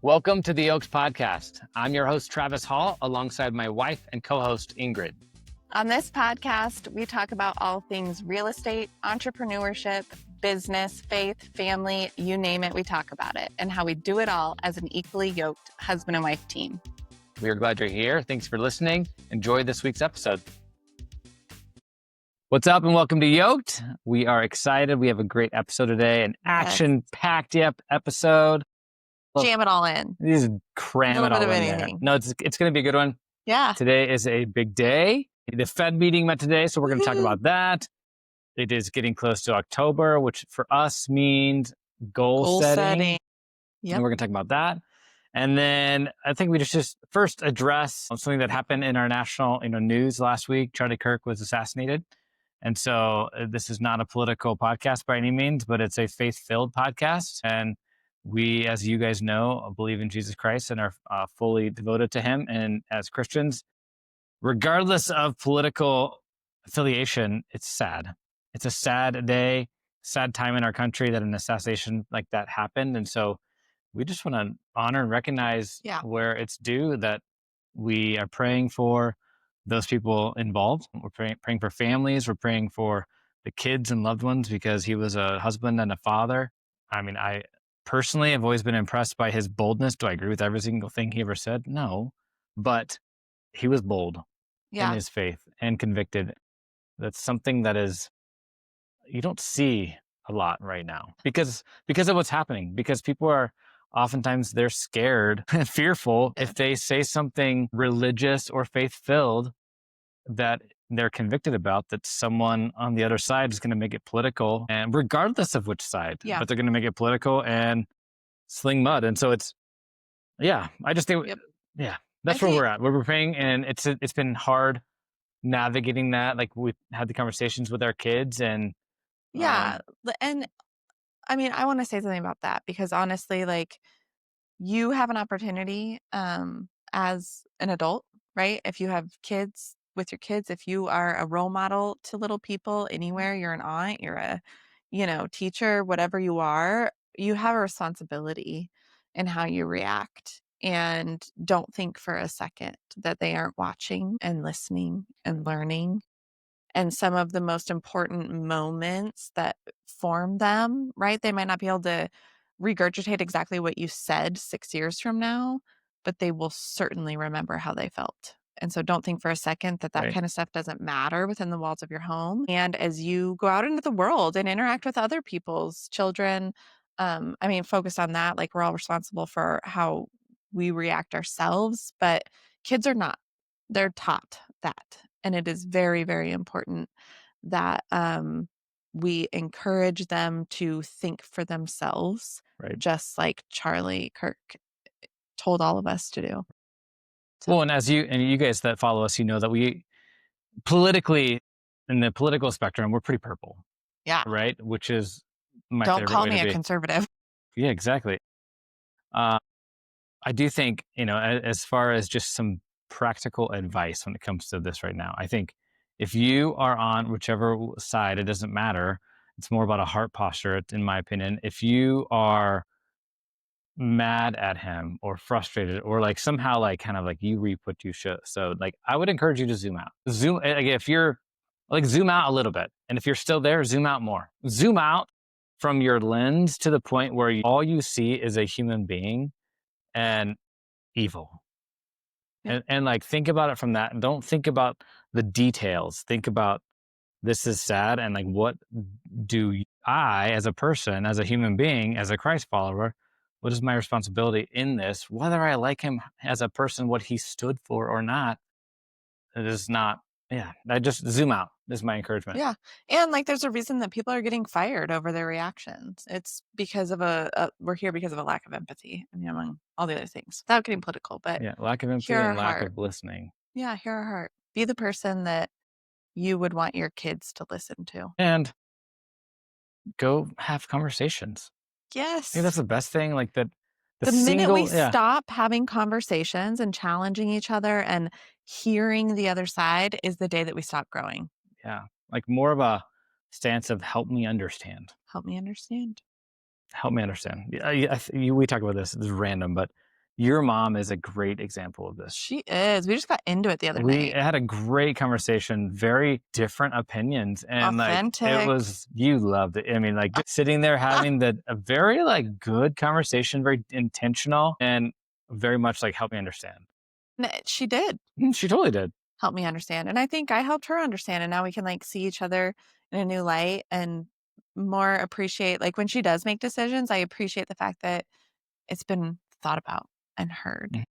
Welcome to the Yoked podcast. I'm your host, Travis Hall, alongside my wife and co-host, Ingrid. On this podcast, we talk about all things real estate, entrepreneurship, business, faith, family, you name it, we talk about it, and how we do it all as an equally yoked husband and wife team. We are glad you're here. Thanks for listening. Enjoy this week's episode. What's up and welcome to Yoked. We are excited. We have a great episode today, an action-packed episode. Jam it all in. Just cram it all in there. No, it's going to be a good one. Yeah. Today is a big day. The Fed meeting met today, so we're going to talk about that. It is getting close to October, which for us means goal setting. Yep. And we're going to talk about that. And then I think we just first address something that happened in our national news last week. Charlie Kirk was assassinated. And so this is not a political podcast by any means, but it's a faith-filled podcast. And we, as you guys know, believe in Jesus Christ and are fully devoted to him. And as Christians, regardless of political affiliation, it's sad. It's a sad day, sad time in our country that an assassination like that happened. And so we just want to honor and recognize where it's due that we are praying for those people involved. We're praying for families. We're praying for the kids and loved ones because he was a husband and a father. I mean, I personally have always been impressed by his boldness. Do I agree with every single thing he ever said? No, but he was bold in his faith and convicted. That's something that you don't see a lot right now because of what's happening, because people are oftentimes they're scared and fearful if they say something religious or faith-filled that they're convicted about, that someone on the other side is going to make it political, and regardless of which side, but they're going to make it political and sling mud. And so I just think, that's where we're at. We're praying, and it's been hard navigating that. Like we've had the conversations with our kids and and I mean, I want to say something about that because honestly, like you have an opportunity as an adult, right? If you have kids, with your kids, if you are a role model to little people anywhere, you're an aunt, you're a, teacher, whatever you are, you have a responsibility in how you react. And don't think for a second that they aren't watching and listening and learning. And some of the most important moments that form them, right? They might not be able to regurgitate exactly what you said 6 years from now, but they will certainly remember how they felt. And so don't think for a second that kind of stuff doesn't matter within the walls of your home. And as you go out into the world and interact with other people's children, focus on that. Like we're all responsible for how we react ourselves, but kids are not. They're taught that. And it is very, very important that we encourage them to think for themselves, just like Charlie Kirk told all of us to do. So. Well, and you guys that follow us, you know that we politically, in the political spectrum, we're pretty purple. Yeah. Right? Which is my Don't favorite call way me to a be. conservative. Yeah, exactly. I do think, as far as just some practical advice when it comes to this right now, I think if you are on whichever side, it doesn't matter. It's more about a heart posture, in my opinion. If you are mad at him or frustrated or like somehow like kind of like you reap what you show, so like I would encourage you to zoom out. If you're like zoom out a little bit, and if you're still there, zoom out more. Zoom out from your lens to the point where all you see is a human being and evil. And like think about it from that. Don't think about the details. Think about, this is sad, and like what do I as a person, as a human being, as a Christ follower, what is my responsibility in this? Whether I like him as a person, what he stood for or not, it is not. I just zoom out. This is my encouragement. Yeah. And like there's a reason that people are getting fired over their reactions. It's because of we're here because of a lack of empathy, among all the other things, without getting political, but lack of empathy and lack of listening. Yeah, hear our heart. Be the person that you would want your kids to listen to. And go have conversations. Yes. I think that's the best thing. Like that. The minute we stop having conversations and challenging each other and hearing the other side is the day that we stop growing. Yeah. Like more of a stance of help me understand. Help me understand. Help me understand. We talk about this. This is random, but Your mom is a great example of this. She is. We just got into it the other We night. had a great conversation, very different opinions. And like, it Authentic. was, you loved it. I mean, like just sitting there having a very like good conversation, very intentional and very much like help me understand. She did She totally did. help me understand. And I think I helped her understand. And now we can like see each other in a new light and more appreciate, like when she does make decisions, I appreciate the fact that it's been thought about and heard. I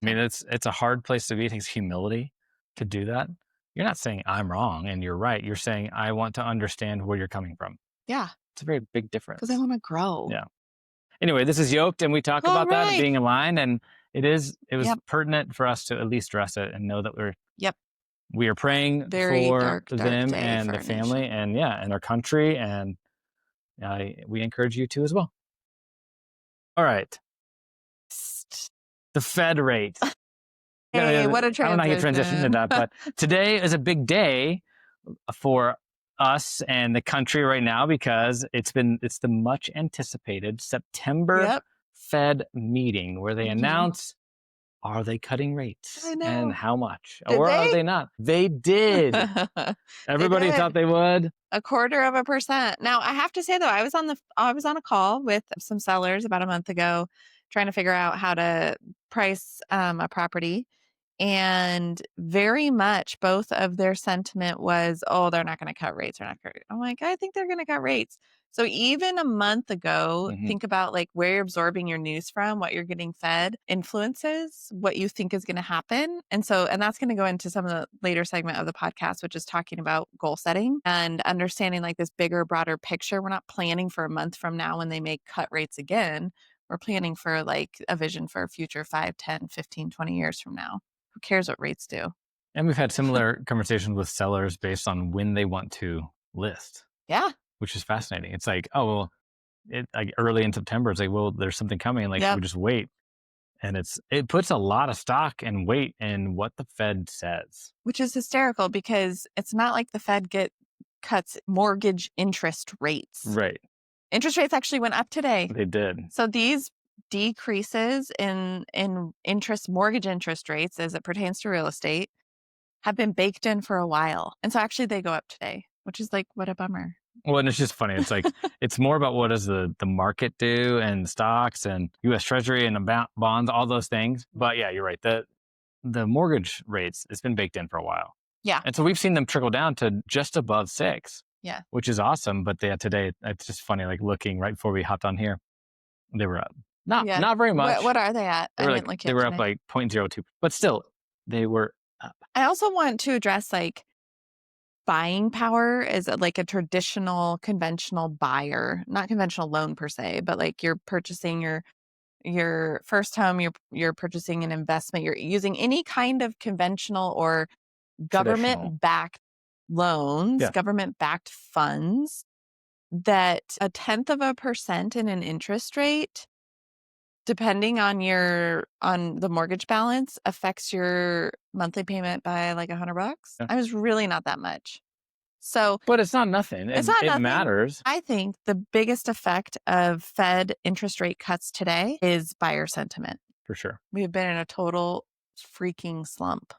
mean, it's a hard place to be. It takes humility to do that. You're not saying I'm wrong and you're right. You're saying I want to understand where you're coming from. Yeah. It's a very big difference. Because I want to grow. Yeah. Anyway, this is Yoked, and we talk All about that right. being aligned, and it was Yep. pertinent for us to at least address it and know that Yep. we are praying Very for dark them day and for the our family nation. and and our country, and we encourage you to as well. All right. The Fed rate. Hey, what a transition. I don't know how you transition into that, but today is a big day for us and the country right now because it's the much anticipated September Fed meeting where they announce, are they cutting rates and how much? Did or are they? they not? They did. Everybody thought they would. 0.25%. Now, I have to say though, I was on a call with some sellers about a month ago trying to figure out how to price a property. And very much both of their sentiment was, oh, they're not going to cut rates. I'm like, I think they're going to cut rates. So even a month ago, think about like where you're absorbing your news from, what you're getting fed influences what you think is going to happen. And that's going to go into some of the later segment of the podcast, which is talking about goal setting and understanding like this bigger, broader picture. We're not planning for a month from now when they may cut rates again. We're planning for like a vision for a future 5, 10, 15, 20 years from now. Who cares what rates do? And we've had similar conversations with sellers based on when they want to list. Yeah. Which is fascinating. It's like, oh, well, like early in September, it's like, well, there's something coming. Like, should we just wait? And it puts a lot of stock and weight in what the Fed says. Which is hysterical because it's not like the Fed cuts mortgage interest rates. Right. Interest rates actually went up today. They did. So these decreases in mortgage interest rates as it pertains to real estate have been baked in for a while. And so actually they go up today, which is like, what a bummer. Well, and it's just funny. It's like, it's more about what does the market do and stocks and U.S. Treasury and bonds, all those things. But yeah, you're right. The mortgage rates, it's been baked in for a while. Yeah. And so we've seen them trickle down to just above 6. Yeah. Which is awesome. But today, it's just funny, like looking right before we hopped on here, they were up. Not very much. What are they at? They were up like 0.02, but still they were up. I also want to address like buying power is like a traditional conventional buyer, not conventional loan per se, but like you're purchasing your first home, you're purchasing an investment, you're using any kind of conventional or government backed loans, government backed funds, that 0.1% in an interest rate, depending on the mortgage balance, affects your monthly payment by like $100. Yeah. I was really not that much. So, but it's not nothing. It matters. I think the biggest effect of Fed interest rate cuts today is buyer sentiment. For sure. We have been in a total freaking slump.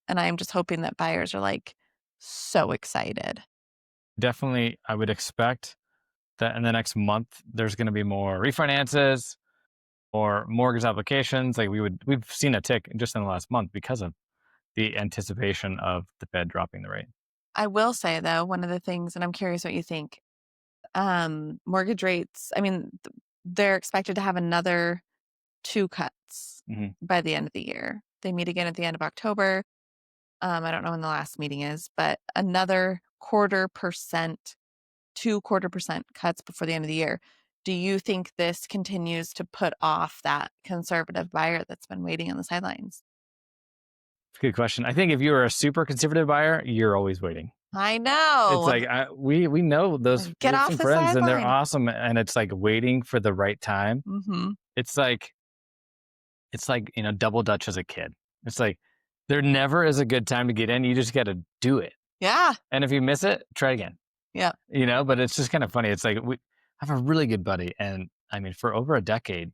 And I am just hoping that buyers are like so excited. Definitely, I would expect that in the next month, there's going to be more refinances or mortgage applications. Like we've seen a tick just in the last month because of the anticipation of the Fed dropping the rate. I will say though, one of the things, and I'm curious what you think, mortgage rates, I mean, they're expected to have another 2 cuts by the end of the year. They meet again at the end of October. I don't know when the last meeting is, but another 0.25%, 2.25% cuts before the end of the year. Do you think this continues to put off that conservative buyer that's been waiting on the sidelines? Good question. I think if you're a super conservative buyer, you're always waiting. I know. It's like we know those get off the friends sideline. And they're awesome, and it's like waiting for the right time. It's like double dutch as a kid. It's like there never is a good time to get in. You just got to do it. Yeah. And if you miss it, try again. Yeah. But it's just kind of funny. It's like I have a really good buddy, and I mean for over a decade,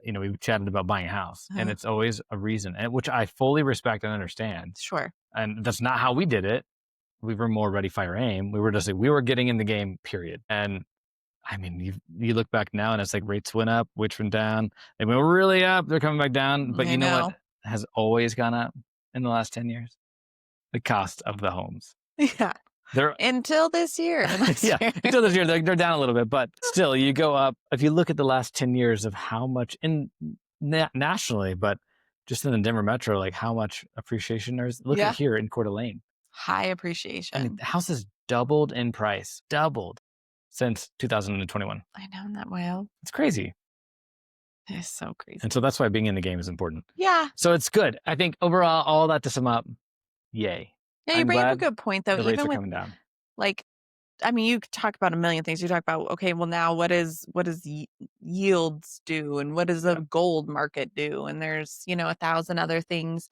we chatted about buying a house, and Uh-huh. it's always a reason, which I fully respect and understand. Sure. And that's not how we did it. We were more ready, fire, aim. We were just like, we were getting in the game, period. And I mean, you look back now and it's like rates went up, which went down. They went really up. They're coming back down. But I you know what know. has always gone up in the last 10 years? The cost of the homes. Yeah. They're Until this year. yeah, until this year, they're down a little bit, but still, you go up. If you look at the last 10 years of how much nationally, but just in the Denver metro, like how much appreciation there is. Look Yeah. at here in Coeur d'Alene. High I appreciation. mean, the house has doubled in price, doubled since 2021. I know, isn't that wild? It's crazy. It's so crazy. And so that's why being in the game is important. Yeah. So it's good. I think overall, all that to sum up, yay. Yeah, you I'm bring up a glad good point, though. the rates Even are with coming down. like, I mean, you could talk about a million things. You talk about, okay, well, now what does yields do, and what does the gold market do, and there's 1,000 other things.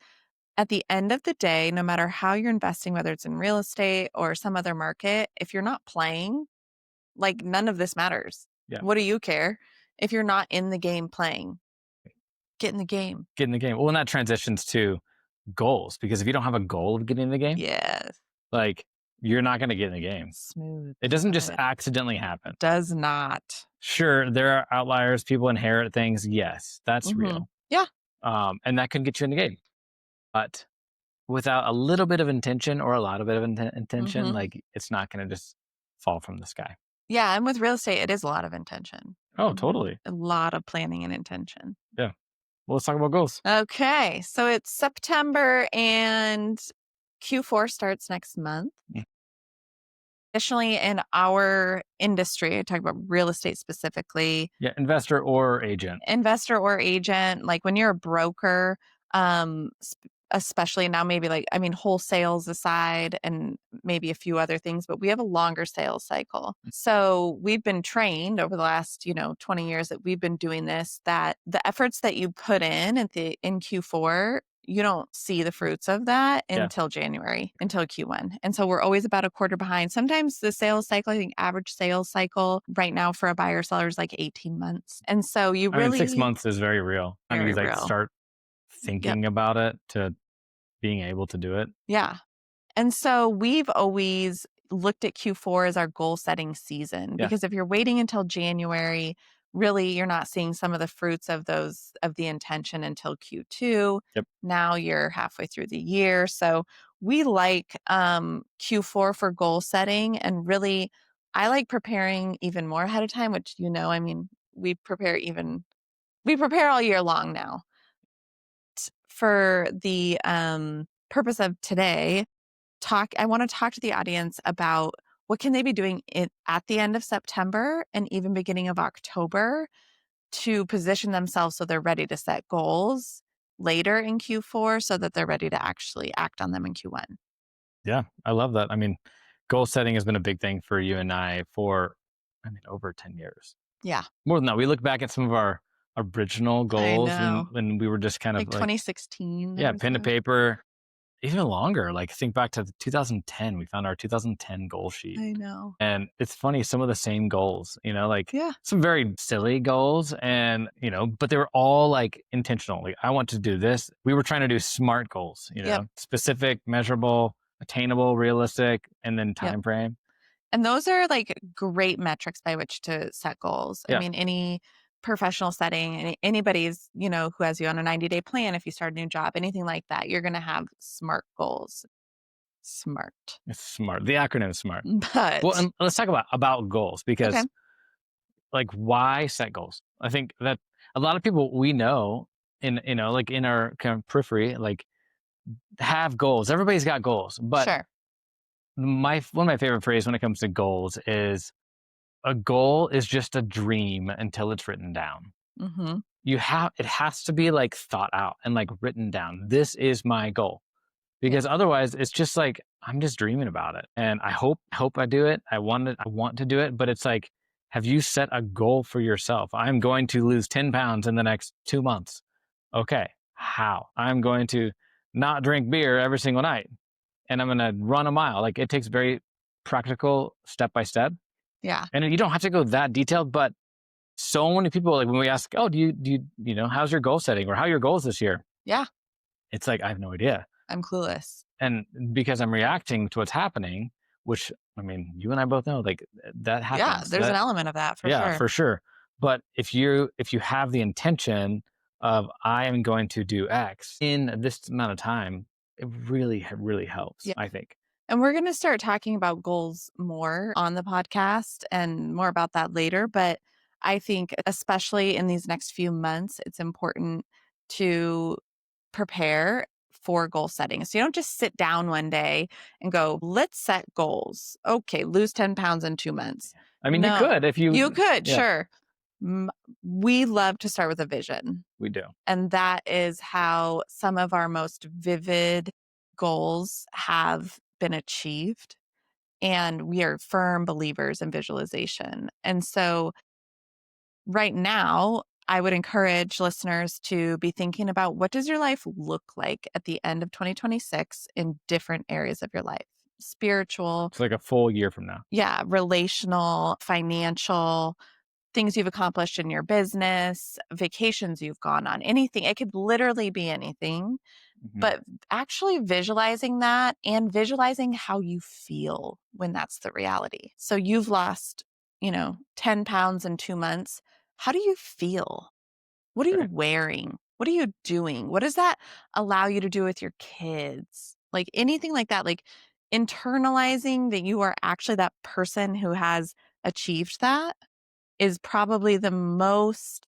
At the end of the day, no matter how you're investing, whether it's in real estate or some other market, if you're not playing, like, none of this matters. Yeah. What do you care if you're not in the game playing? Get in the game. Get in the game. Well, and that transitions to goals, because if you don't have a goal of getting in the game, Yes. like you're not going to get in the game. Smooth. It doesn't just accidentally happen. Does not. Sure, there are outliers. People inherit things. Yes, that's real. Yeah. And that can get you in the game. But without a little bit of intention or a lot of bit of intention, like it's not going to just fall from the sky. Yeah, and with real estate, it is a lot of intention. Oh, totally. A lot of planning and intention. Yeah. Well, let's talk about goals. Okay, so it's September and Q4 starts next month. Additionally, in our industry, I talk about real estate specifically. Yeah, investor or agent. Investor or agent, like when you're a broker, especially now, maybe wholesales aside and maybe a few other things, but we have a longer sales cycle. So we've been trained over the last, 20 years that we've been doing this, that the efforts that you put in Q4, you don't see the fruits of that until January, until Q1. And so we're always about a quarter behind. Sometimes the sales cycle, I think average sales cycle right now for a buyer seller is like 18 months. And so you really... 6 months is very real. Very you real. Start thinking about it to being able to do it. Yeah. And so we've always looked at Q4 as our goal setting season, because if you're waiting until January, really you're not seeing some of the fruits of the intention until Q2. Yep. Now you're halfway through the year. So we like Q4 for goal setting, and really I like preparing even more ahead of time, which we prepare all year long now. For the purpose of today, I want to talk to the audience about what can they be doing at the end of September and even beginning of October to position themselves so they're ready to set goals later in Q4 so that they're ready to actually act on them in Q1. Yeah, I love that. I mean, goal setting has been a big thing for you and I for, over 10 years. Yeah. More than that. We look back at some of our original goals when we were just kind of like 2016. Yeah, pen to paper. Even longer. Like think back to 2010. We found our 2010 goal sheet. I know. And it's funny, some of the same goals, some very silly goals, and but they were all like intentional. Like I want to do this. We were trying to do SMART goals, specific, measurable, attainable, realistic, and then time frame. And those are like great metrics by which to set goals. I mean, any professional setting, anybody's, who has you on a 90-day plan, if you start a new job, anything like that, you're going to have SMART goals. SMART. It's SMART. The acronym is SMART. But well, and let's talk about goals, because like why set goals? I think that a lot of people we know in our kind of periphery, like have goals. Everybody's got goals, but one of my favorite phrases when it comes to goals is, a goal is just a dream until it's written down. Mm-hmm. It has to be like thought out and like written down. This is my goal, because otherwise it's just like, I'm just dreaming about it. And I hope I do it. I want to do it. But it's like, have you set a goal for yourself? I'm going to lose 10 pounds in the next 2 months. Okay. How? I'm going to not drink beer every single night, and I'm going to run a mile. Like it takes very practical step by step. Yeah. And you don't have to go that detailed, but So many people, like when we ask, oh, how's your goal setting or how are your goals this year? Yeah. It's like, I have no idea. I'm clueless. And because I'm reacting to what's happening, which I mean, you and I both know, like that Yeah, happens. there's an element of that for Yeah, sure. for sure. But if you have the intention of I am going to do X in this amount of time, it really helps, Yeah. I think. And we're going to start talking about goals more on the podcast and more about that later. But I think, especially in these next few months, it's important to prepare for goal setting. So you don't just sit down one day and go, let's set goals. Okay, lose 10 pounds in 2 months. I mean, you No, could if you could, yeah, sure. We love to start with a vision. we do. And that is how some of our most vivid goals have been achieved. And we are firm believers in visualization. And so, right now, I would encourage listeners to be thinking about what does your life look like at the end of 2026 in different areas of your life? Spiritual, It's like a full year from now. yeah, relational, financial, things you've accomplished in your business, vacations you've gone on, anything. It could literally be anything, Mhm. but actually visualizing that and visualizing how you feel when that's the reality. So you've lost, 10 pounds in 2 months. How do you feel? What are you Right. wearing? What are you doing? What does that allow you to do with your kids? Like anything like that, like internalizing that you are actually that person who has achieved that is probably the most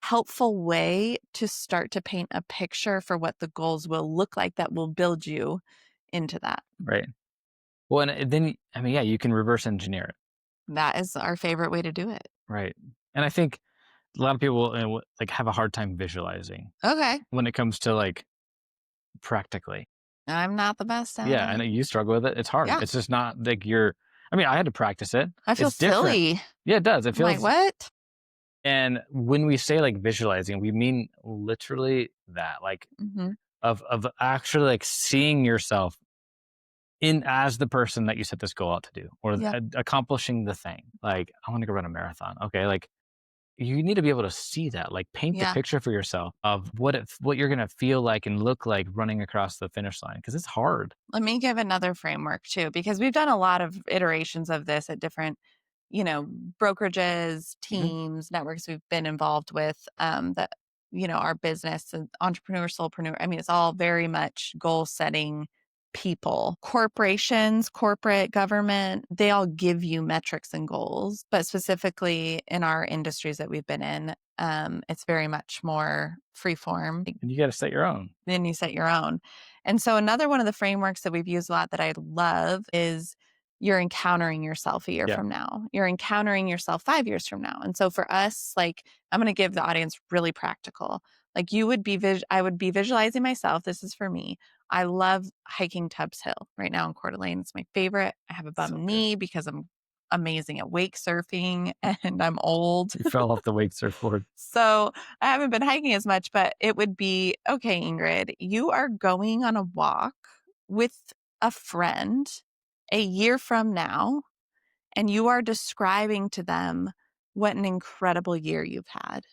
helpful way to start to paint a picture for what the goals will look like that will build you into that. Right. Well, and then I mean, yeah, you can reverse engineer it. That is our favorite way to do it. Right. And I think a lot of people like have a hard time visualizing Okay. when it comes to like practically. I'm not the best at Yeah, I know it. you struggle with it. It's hard. Yeah. It's just not like I mean, I had to practice it. I feel It's different. silly. Yeah, it does. It I'm like, feels what? and when we say like visualizing, we mean literally that, like Hmm. of actually like seeing yourself in as the person that you set this goal out to do or Yeah. accomplishing the thing. Like, I want to go run a marathon. Okay, like you need to be able to see that, like paint the Yeah. picture for yourself of what you're gonna feel like and look like running across the finish line because it's hard. Let me give another framework too, because we've done a lot of iterations of this at different, brokerages, Mhm. teams, networks we've been involved with, that, our business and entrepreneur, soulpreneur. I mean, it's all very much goal setting people. Corporations, corporate government, they all give you metrics and goals, but specifically in our industries that we've been in, it's very much more free form. And you got to set your own. Then you set your own. And so another one of the frameworks that we've used a lot that I love is you're encountering yourself a year Yeah. from now. You're encountering yourself 5 years from now. And so for us, like I'm going to give the audience really practical. Like I would be visualizing myself. This is for me. I love hiking Tubbs Hill right now in Coeur d'Alene. It's my favorite. I have a bum So good. knee because I'm amazing at wake surfing and I'm old. You fell off the wake surfboard. So I haven't been hiking as much, but it would be okay, Ingrid, you are going on a walk with a friend a year from now, and you are describing to them what an incredible year you've had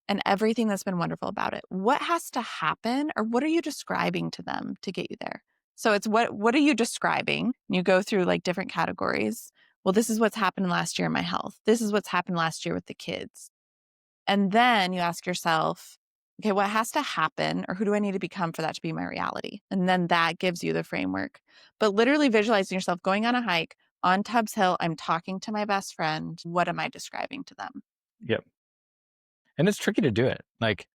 and everything that's been wonderful about it. What has to happen, or what are you describing to them to get you there? So it's what are you describing? You go through like different categories. Well, this is what's happened last year in my health. This is what's happened last year with the kids. And then you ask yourself, okay, what has to happen or who do I need to become for that to be my reality? And then that gives you the framework. But literally visualizing yourself going on a hike on Tubbs Hill, I'm talking to my best friend. What am I describing to them? Yep. And it's tricky to do it. Like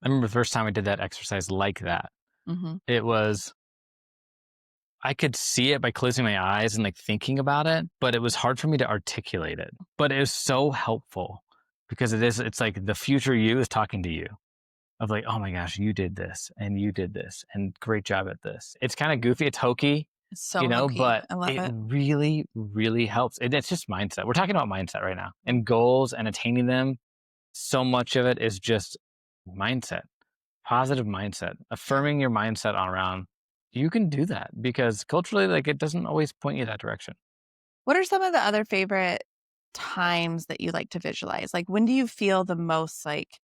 I remember the first time I did that exercise like that. Mm-hmm. It was I could see it by closing my eyes and like thinking about it, but it was hard for me to articulate it. But it was so helpful because it's like the future you is talking to you of like, oh my gosh, you did this and great job at this. It's kind of goofy, it's hokey, It's so hokey. but I love it it. really helps. And it's just mindset. We're talking about mindset right now and goals and attaining them. So much of it is just mindset, positive mindset, affirming your mindset on around you can do that because culturally, like it doesn't always point you that direction. What are some of the other favorite times that you like to visualize? Like, when do you feel the most like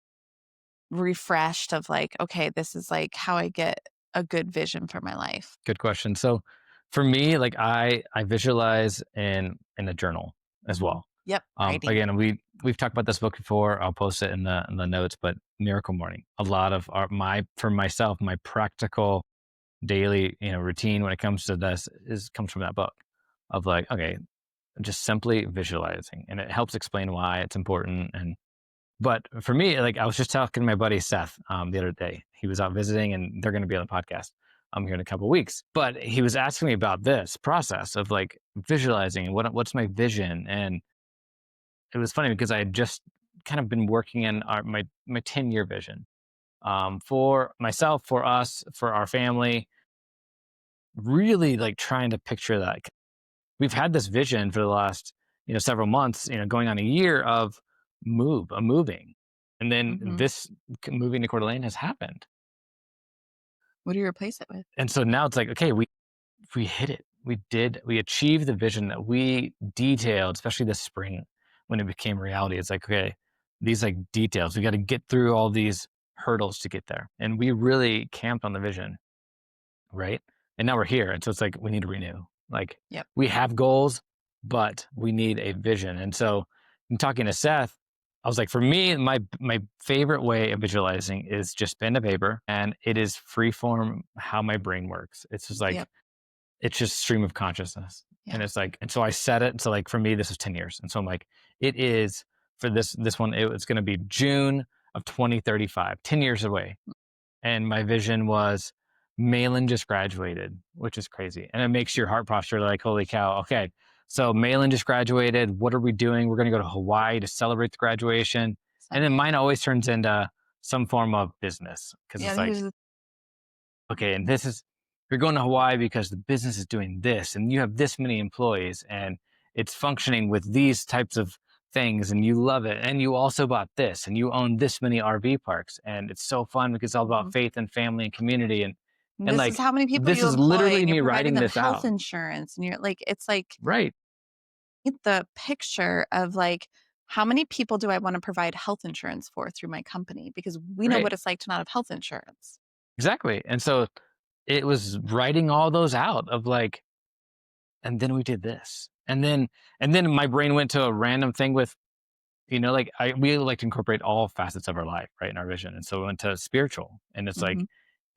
refreshed of like, okay, this is like how I get a good vision for my life? Good question. So for me, like I visualize in a journal as Mhm. well. Yep, writing. Again, we've talked about this book before. I'll post it in the notes. But Miracle Morning, a lot of for myself, my practical daily routine when it comes to this is comes from that book of like, okay, just simply visualizing, and it helps explain why it's important. And but for me, like I was just talking to my buddy Seth the other day. He was out visiting, and they're going to be on the podcast here in a couple of weeks. But he was asking me about this process of like visualizing and what's my vision. And it was funny because I had just kind of been working in my 10-year vision for myself, for us, for our family. Really like trying to picture that. We've had this vision for the last several months, going on a year of moving, and then Hmm. this moving to Coeur d'Alene has happened. What do you replace it with? And so now it's like, okay, we hit it. We achieved the vision that we detailed, especially this spring when it became reality. It's like, okay, these like details, we got to get through all these hurdles to get there. And we really camped on the vision, right? And now we're here. And so it's like we need to renew. Like Yep. we have goals, but we need a vision. And so in talking to Seth, I was like, for me, my favorite way of visualizing is just pen to paper, and it is free form how my brain works. It's just like Yep. it's just stream of consciousness. And Yeah. it's like, and so I set it. So like for me, this is 10 years. And so I'm like, it is for this one, it's going to be June of 2035, 10 years away. And my vision was Malin just graduated, which is crazy. And it makes your heart posture like, holy cow. Okay. So Malin just graduated. What are we doing? We're going to go to Hawaii to celebrate the graduation. So And then cool. mine always turns into some form of business because Yeah. it's like, okay, and this is, you're going to Hawaii because the business is doing this and you have this many employees and it's functioning with these types of things and you love it. And you also bought this and you own this many RV parks. And it's so fun because it's all about Mhm. faith and family and community. And This is like, how many people this you is employ, literally and you're me providing writing them this health out. insurance, and you're like, it's like Right. the picture of like, how many people do I want to provide health insurance for through my company? Because we know Right. what it's like to not have health insurance. Exactly. And so it was writing all those out of like, and then we did this. And then my brain went to a random thing with like we like to incorporate all facets of our life, right, in our vision. And so we went to spiritual, and it's like Hmm.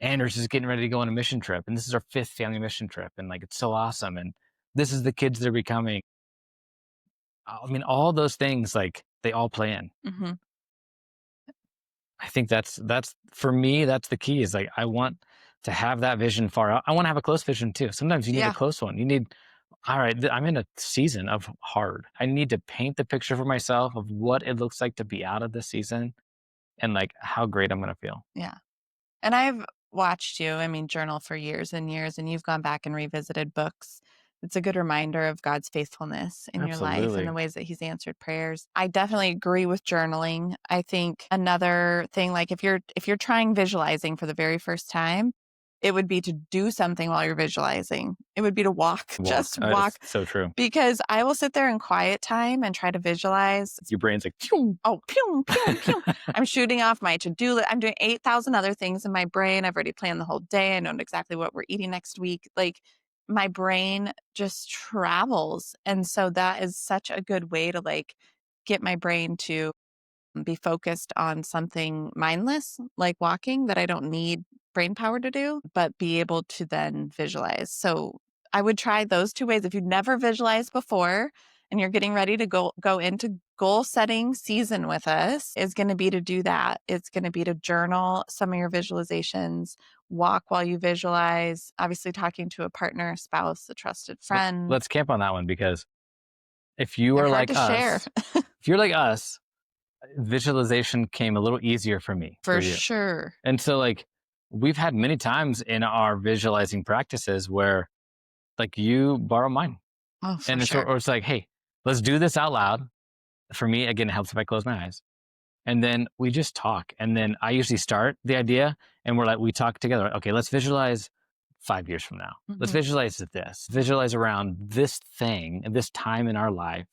Anders is getting ready to go on a mission trip, and this is our 5th family mission trip, and like it's so awesome, and this is the kids they're becoming. I mean, all those things like they all play in. Hmm. I think that's for me. That's the key. Is like I want to have that vision far out. I want to have a close vision too. Sometimes you need a Yeah. close one. You need all right. I'm in a season of hard. I need to paint the picture for myself of what it looks like to be out of this season and like how great I'm gonna feel. Yeah. And I've watched you, I mean, journal for years and years, and you've gone back and revisited books. It's a good reminder of God's faithfulness in your life and the Absolutely. ways that He's answered prayers. I definitely agree with journaling. I think another thing, like if you're trying visualizing for the very first time, it would be to do something while you're visualizing. It would be to walk, Walk. just It's walk, so true. because I will sit there in quiet time and try to visualize. Your brain's like, "Phew." Oh, pew, pew, pew. I'm shooting off my to-do list. I'm doing 8,000 other things in my brain. I've already planned the whole day. I know exactly what we're eating next week. Like my brain just travels. And so that is such a good way to like get my brain to be focused on something mindless, like walking, that I don't need brain power to do, but be able to then visualize. So I would try those two ways. If you've never visualized before and you're getting ready to go into goal setting season with us, is going to be to do that. It's going to be to journal some of your visualizations, walk while you visualize, obviously talking to a partner, spouse, a trusted friend. Let's camp on that one because if you They're are hard like to share. us, if you're like us, visualization came a little easier for me, for For you. sure. And so like we've had many times in our visualizing practices where like you borrow mine. Oh, for And sure. or it's like, hey, let's do this out loud. For me, again, it helps if I close my eyes. And then we just talk. And then I usually start the idea and we're like, we talk together. Okay, let's visualize 5 years from now. Let's Mhm. visualize this, visualize around this thing, this time in our life.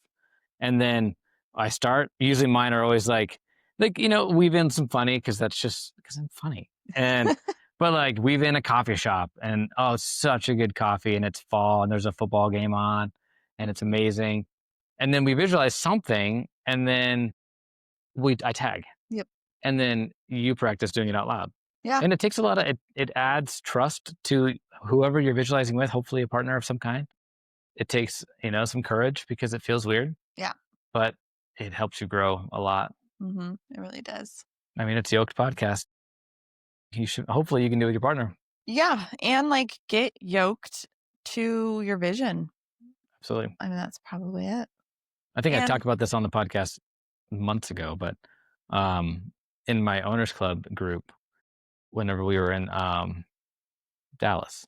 And then I start, usually mine are always like, weave in some funny because I'm funny. And, but like weave in a coffee shop and, oh, it's such a good coffee and it's fall and there's a football game on and it's amazing. And then we visualize something and then I tag. Yep. And then you practice doing it out loud. Yeah. And it takes a lot of, it adds trust to whoever you're visualizing with, hopefully a partner of some kind. It takes, some courage because it feels weird. Yeah. But it helps you grow a lot. Mm-hmm. It really does. I mean, it's Yoked podcast. Hopefully you can do it with your partner. Yeah. And like get yoked to your vision. Absolutely. I mean, that's probably it. I think I talked about this on the podcast months ago, but in my owners club group, whenever we were in Dallas,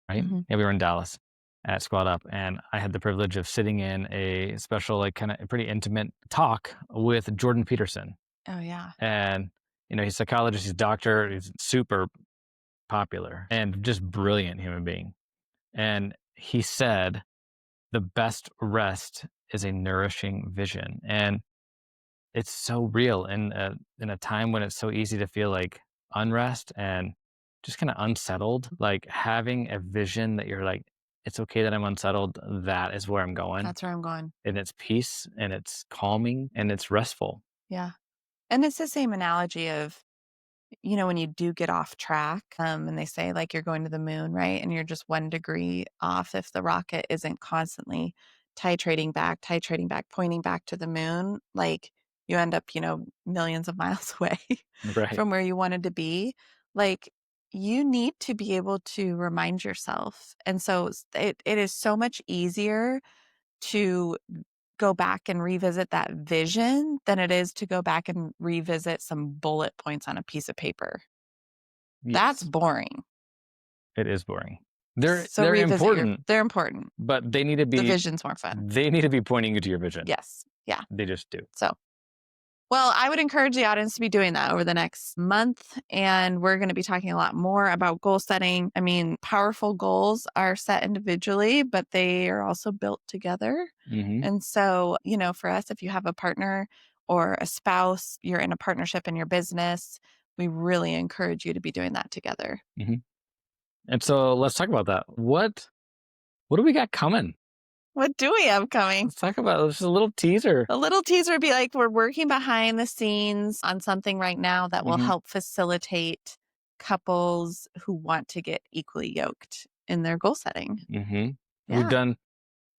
right? Mm-hmm. Yeah, we were in Dallas at Squad Up, and I had the privilege of sitting in a special, like kind of pretty intimate talk with Jordan Peterson. Oh yeah. And, he's a psychologist, he's a doctor, he's super popular and just brilliant human being. And he said, the best rest is a nourishing vision. And it's so real in a time when it's so easy to feel like unrest and just kind of unsettled, like having a vision that you're like, it's okay that I'm unsettled. That is where I'm going. That's where I'm going. And it's peace and it's calming and it's restful. Yeah. And it's the same analogy of, when you do get off track, and they say like you're going to the moon, right? And you're just 1 degree off if the rocket isn't constantly titrating back, pointing back to the moon, like you end up, millions of miles away Right. from where you wanted to be. Like you need to be able to remind yourself. And so it is so much easier to go back and revisit that vision than it is to go back and revisit some bullet points on a piece of paper. Yes. That's boring. It is boring. They're revisit important. They're important. But they need to be. The vision's more fun. They need to be pointing you to your vision. Yes. Yeah. They just do. So, well, I would encourage the audience to be doing that over the next month. And we're going to be talking a lot more about goal setting. I mean, powerful goals are set individually, but they are also built together. Mm-hmm. And so, for us, if you have a partner or a spouse, you're in a partnership in your business, we really encourage you to be doing that together. Mm-hmm. And so let's talk about that. What do we got coming? What do we have coming? Let's talk about just a little teaser. A little teaser would be like, we're working behind the scenes on something right now that will help facilitate couples who want to get equally yoked in their goal setting. Mm-hmm. Yeah. We've done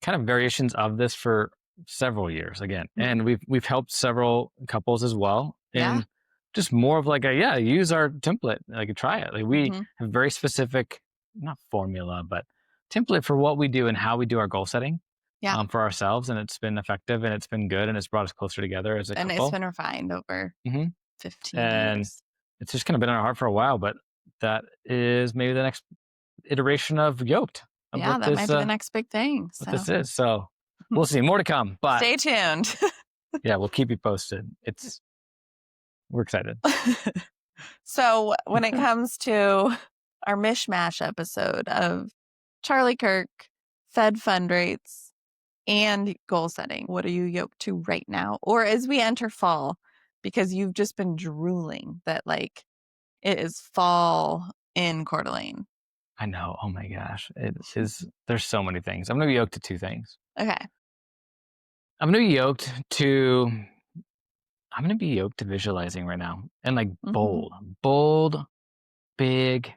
kind of variations of this for several years again. And we've helped several couples as well. And just more of like use our template, like try it. Like we have very specific, not formula, but template for what we do and how we do our goal setting for ourselves. And it's been effective and it's been good and it's brought us closer together as a couple. And it's been refined over 15 and years. It's just kind of been in our heart for a while, but that is maybe the next iteration of Yoked. That might be the next big thing. What this is. So we'll see. More to come. But stay tuned. We'll keep you posted. We're excited. So when it comes to our mishmash episode of Charlie Kirk, Fed fund rates, and goal setting, what are you yoked to right now? Or as we enter fall, because you've just been drooling that like it is fall in Coeur d'Alene. I know. Oh my gosh. It is. There's so many things. I'm going to be yoked to 2 things. Okay. I'm going to be yoked to visualizing right now and like bold, big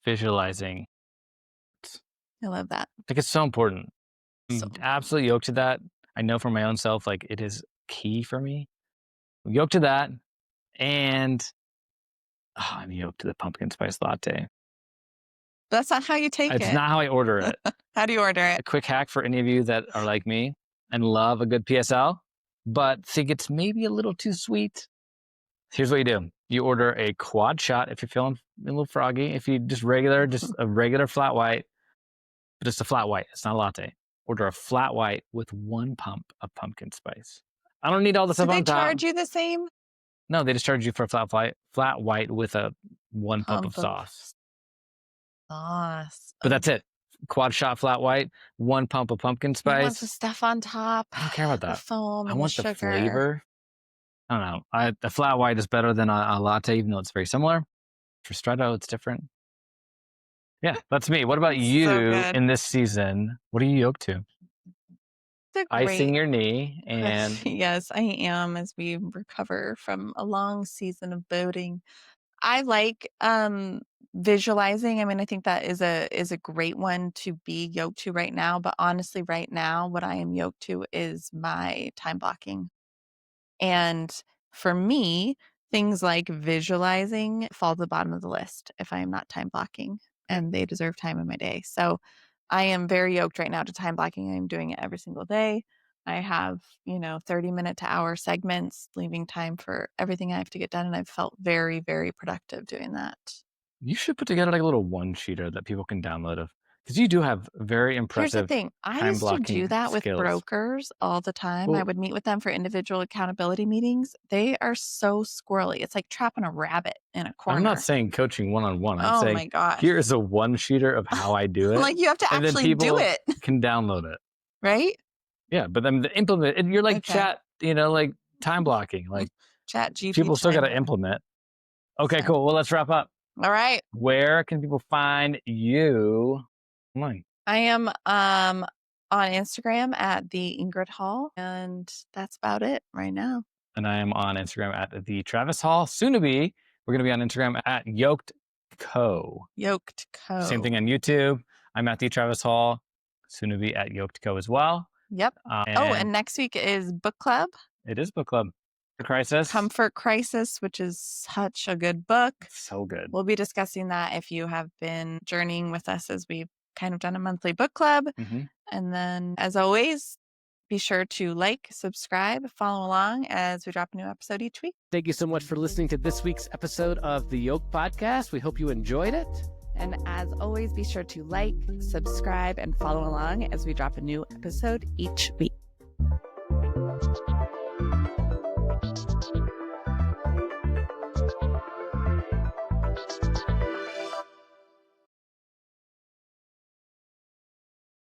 visualizing. I love that. Like it's so important. I'm So absolutely yoked to that. I know for my own self, like it is key for me. I'm yoked to that. And I'm yoked to the pumpkin spice latte. that's not how you take it. It's not how I order it. How do you order it? A quick hack for any of you that are like me and love a good PSL, but think it's maybe a little too sweet. Here's what you do. You order a quad shot if you're feeling a little froggy. If you just a regular flat white, but it's a flat white. It's not a latte. Order a flat white with 1 pump of pumpkin spice. I don't need all the stuff on top. Do they charge you the same? No, they just charge you for a flat white with a 1 pump of sauce. Sauce. But that's it. quad shot flat white, 1 pump of pumpkin You want the spice. stuff on top. I don't care about The that. foam I and the want the sugar. flavor. I don't know. The flat white is better than a latte, even though it's very similar. For Stretto, it's different. Yeah, that's me. What about It's so you good. in this season? What are you yoked to? It's a Icing great your knee and yes, I am as we recover from a long season of boating. I like visualizing. I mean, I think that is a great one to be yoked to right now, but honestly right now what I am yoked to is my time blocking. And for me, things like visualizing fall to the bottom of the list if I am not time blocking, and they deserve time in my day. So I am very yoked right now to time blocking. I'm doing it every single day. I have, 30-minute to hour segments, leaving time for everything I have to get done. And I've felt very, very productive doing that. you should put together like a little one-sheeter that people can download because you do have very Here's the impressive thing. I time used to do blocking that with skills. brokers all the time. I Well, would meet with them for individual accountability meetings. They are so squirrely. It's like trapping a rabbit in a I'm not corner. saying coaching one-on-one. I'm Oh saying my gosh. here is a one-sheeter of how I do it. Like you have to and then actually do people it, can download it. right? Yeah, but then the implement, and you're like Okay. chat, like time blocking. Like Chat GPT. people still got to implement. Okay, So. cool. Well, let's wrap up. All right. Where can people find you online? I am on Instagram at the Ingrid Hall, and that's about it right now. And I am on Instagram at the Travis Hall. Soon to be, we're going to be on Instagram at Yoked Co. Yoked Co. Same thing on YouTube. I'm at the Travis Hall. Soon to be at Yoked Co as well. Yep. And next week is book club. It is book club. Crisis. Comfort Crisis, which is such a good book. So good. We'll be discussing that if you have been journeying with us as we've kind of done a monthly book club. Mm-hmm. And then, as always, be sure to like, subscribe, follow along as we drop a new episode each week. Thank you so much for listening to this week's episode of the Yoke Podcast. We hope you enjoyed it. And as always, be sure to like, subscribe, and follow along as we drop a new episode each week.